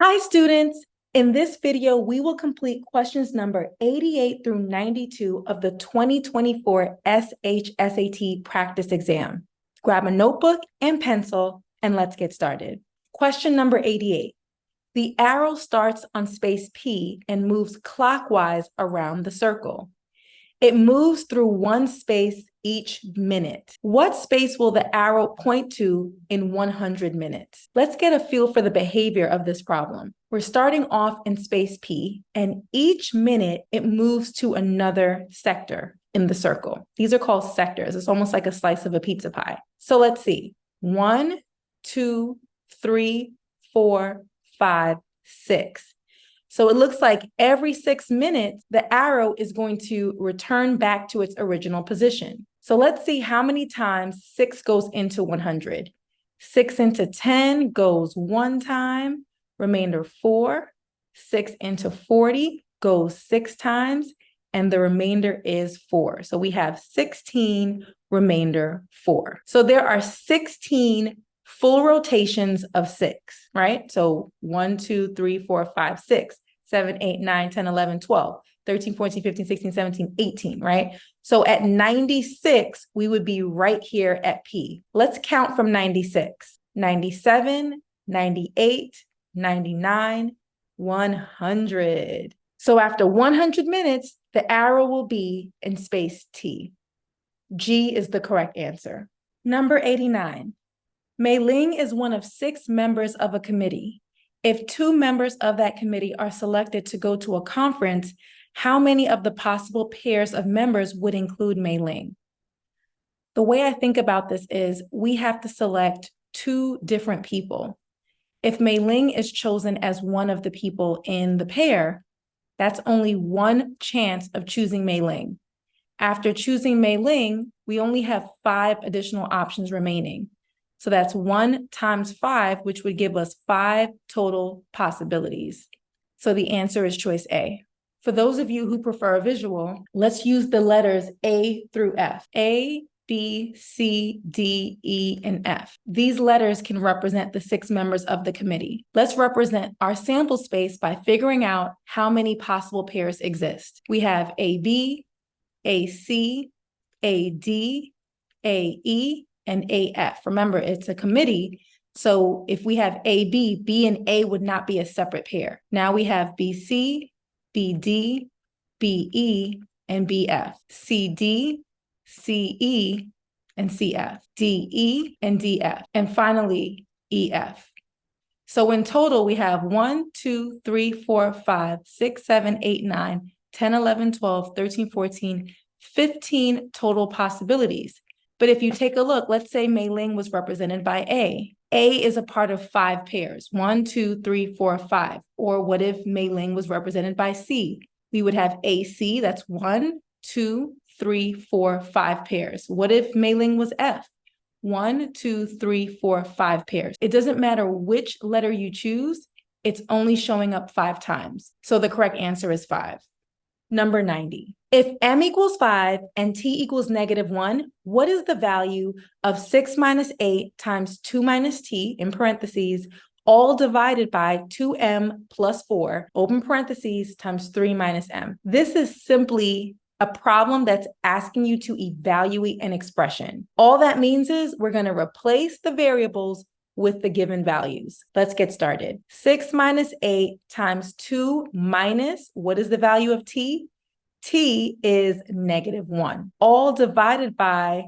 Hi students, in this video, we will complete questions number 88 through 92 of the 2024 SHSAT practice exam. Grab a notebook and pencil and let's get started. Question number 88. The arrow starts on space P and moves clockwise around the circle. It moves through one space each minute. What space will the arrow point to in 100 minutes? Let's get a feel for the behavior of this problem. We're starting off in space P, and each minute it moves to another sector in the circle. These are called sectors. It's almost like a slice of a pizza pie. So let's see. 1, 2, 3, 4, 5, 6. So it looks like every 6 minutes, the arrow is going to return back to its original position. So let's see how many times 6 goes into 100. 6 into 10 goes 1 time, remainder 4. 6 into 40 goes 6 times, and the remainder is 4. So we have 16, remainder 4. So there are 16 full rotations of 6, right? So 1, 2, 3, 4, 5, 6, 7, 8, 9, 10, 11, 12, 13, 14, 15, 16, 17, 18, right? So at 96, we would be right here at P. Let's count from 96. 97, 98, 99, 100. So after 100 minutes, the arrow will be in space T. G is the correct answer. Number 89. Mei Ling is one of 6 members of a committee. If 2 members of that committee are selected to go to a conference, how many of the possible pairs of members would include Mei Ling? The way I think about this is we have to select 2 different people. If Mei Ling is chosen as one of the people in the pair, that's only 1 chance of choosing Mei Ling. After choosing Mei Ling, we only have 5 additional options remaining. So that's 1 times 5, which would give us 5 total possibilities. So the answer is choice A. For those of you who prefer a visual, let's use the letters A through F. A, B, C, D, E, and F. These letters can represent the 6 members of the committee. Let's represent our sample space by figuring out how many possible pairs exist. We have AB, AC, AD, AE, and AF. Remember, it's a committee. So if we have AB, B and A would not be a separate pair. Now we have BC, BD, BE, and BF. CD, CE, and CF. DE, and DF. And finally, EF. So in total, we have 1, 2, 3, 4, 5, 6, 7, 8, 9, 10, 11, 12, 13, 14, 15 total possibilities. But if you take a look, let's say Mei Ling was represented by A. A is a part of 5 pairs, 1, 2, 3, 4, 5. Or what if Mei Ling was represented by C? We would have AC, that's 1, 2, 3, 4, 5 pairs. What if Mei Ling was F? 1, 2, 3, 4, 5 pairs. It doesn't matter which letter you choose, it's only showing up 5 times. So the correct answer is 5. Number 90. If m equals 5 and t equals -1, what is the value of 6 minus 8 times 2 minus t, in parentheses, all divided by 2m plus 4, open parentheses, times 3 minus m? This is simply a problem that's asking you to evaluate an expression. All that means is we're going to replace the variables with the given values. Let's get started. 6 minus 8 times 2 minus, what is the value of t? T is -1. All divided by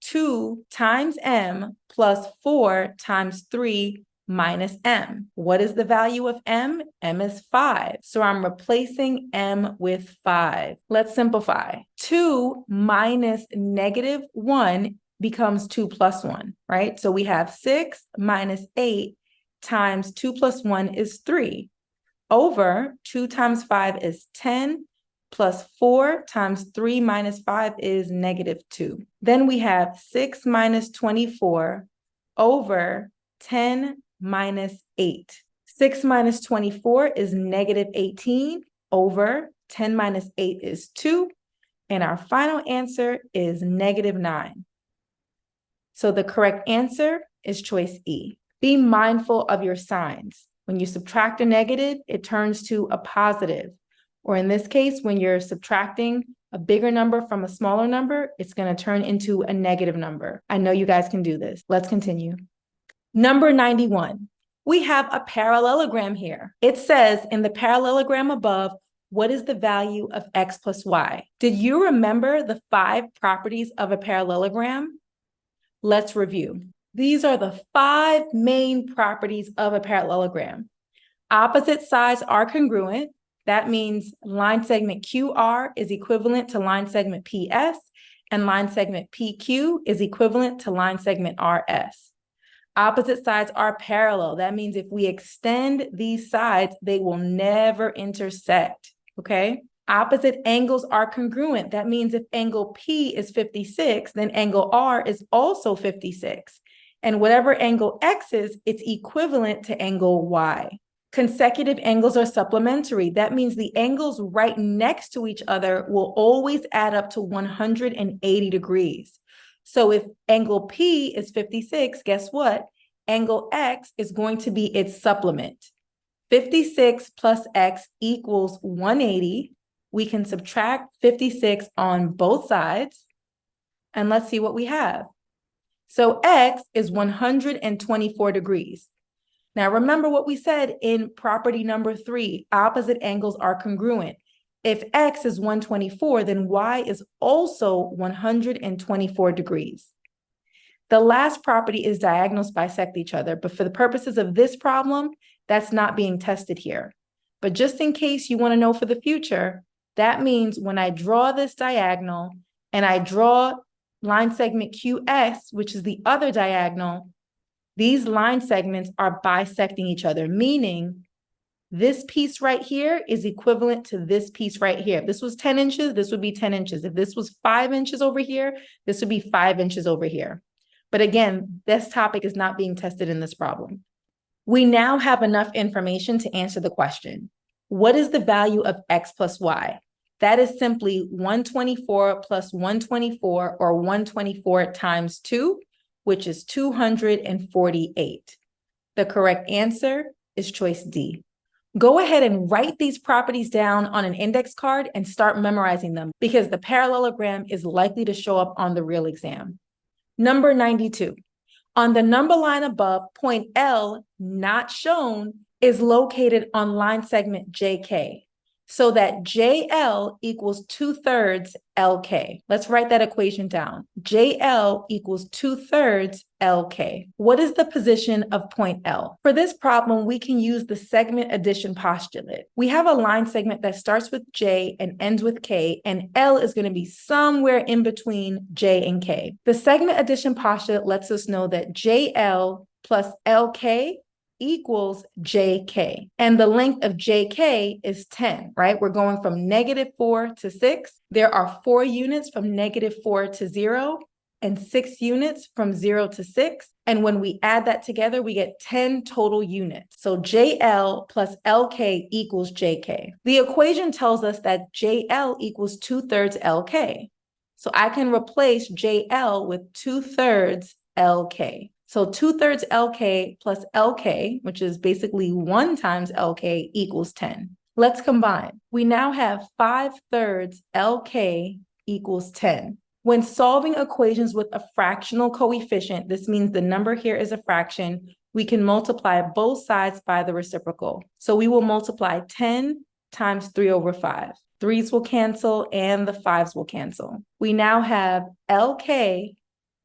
2 times m plus 4 times 3 minus m. What is the value of m? M is 5. So I'm replacing m with 5. Let's simplify. 2 minus -1 becomes 2 plus 1, right? So we have 6 minus 8 times 2 plus 1 is 3. Over 2 times 5 is 10, plus 4 times 3 minus 5 is -2. Then we have 6 minus 24 over 10 minus 8. 6 minus 24 is -18 over 10 minus 8 is 2. And our final answer is -9. So the correct answer is choice E. Be mindful of your signs. When you subtract a negative, it turns to a positive. Or in this case, when you're subtracting a bigger number from a smaller number, it's going to turn into a negative number. I know you guys can do this. Let's continue. Number 91. We have a parallelogram here. It says in the parallelogram above, what is the value of x plus y? Did you remember the 5 properties of a parallelogram? Let's review. These are the 5 main properties of a parallelogram. Opposite sides are congruent. That means line segment QR is equivalent to line segment PS, and line segment PQ is equivalent to line segment RS. Opposite sides are parallel. That means if we extend these sides, they will never intersect, okay? Opposite angles are congruent. That means if angle P is 56, then angle R is also 56. And whatever angle X is, it's equivalent to angle Y. Consecutive angles are supplementary. That means the angles right next to each other will always add up to 180 degrees. So if angle P is 56, guess what? Angle X is going to be its supplement. 56 plus X equals 180. We can subtract 56 on both sides. And let's see what we have. So X is 124 degrees. Now remember what we said in property number 3, opposite angles are congruent. If X is 124, then Y is also 124 degrees. The last property is diagonals bisect each other, but for the purposes of this problem, that's not being tested here. But just in case you want to know for the future, that means when I draw this diagonal and I draw line segment QS, which is the other diagonal, these line segments are bisecting each other, meaning this piece right here is equivalent to this piece right here. If this was 10 inches, this would be 10 inches. If this was 5 inches over here, this would be 5 inches over here. But again, this topic is not being tested in this problem. We now have enough information to answer the question. What is the value of x plus y? That is simply 124 plus 124, or 124 times 2, which is 248. The correct answer is choice D. Go ahead and write these properties down on an index card and start memorizing them, because the parallelogram is likely to show up on the real exam. Number 92. On the number line above, point L, not shown, is located on line segment JK, so that JL equals 2/3 LK. Let's write that equation down. JL equals 2/3 LK. What is the position of point L? For this problem, we can use the segment addition postulate. We have a line segment that starts with J and ends with K, and L is going to be somewhere in between J and K. The segment addition postulate lets us know that JL plus LK equals JK. And the length of JK is 10, right? We're going from -4 to 6. There are 4 units from -4 to 0 and 6 units from 0 to 6. And when we add that together, we get 10 total units. So JL plus LK equals JK. The equation tells us that JL equals 2/3 LK. So I can replace JL with 2/3 LK. So 2/3 LK plus LK, which is basically 1 times LK, equals 10. Let's combine. We now have 5/3 LK equals 10. When solving equations with a fractional coefficient, this means the number here is a fraction, we can multiply both sides by the reciprocal. So we will multiply 10 times 3/5. 3's will cancel and the 5's will cancel. We now have LK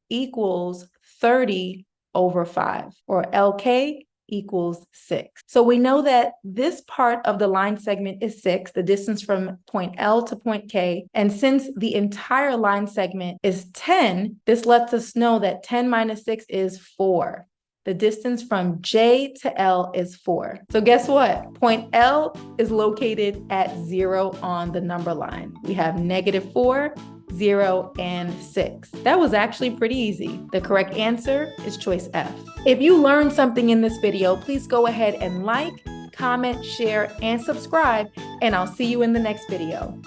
equals 30/5, or LK equals 6. So we know that this part of the line segment is 6, the distance from point L to point K. And since the entire line segment is 10, this lets us know that 10 minus 6 is 4. The distance from J to L is 4. So guess what? Point L is located at 0 on the number line. We have -4, 0, and 6. That was actually pretty easy. The correct answer is choice F. If you learned something in this video, please go ahead and like, comment, share, and subscribe, and I'll see you in the next video.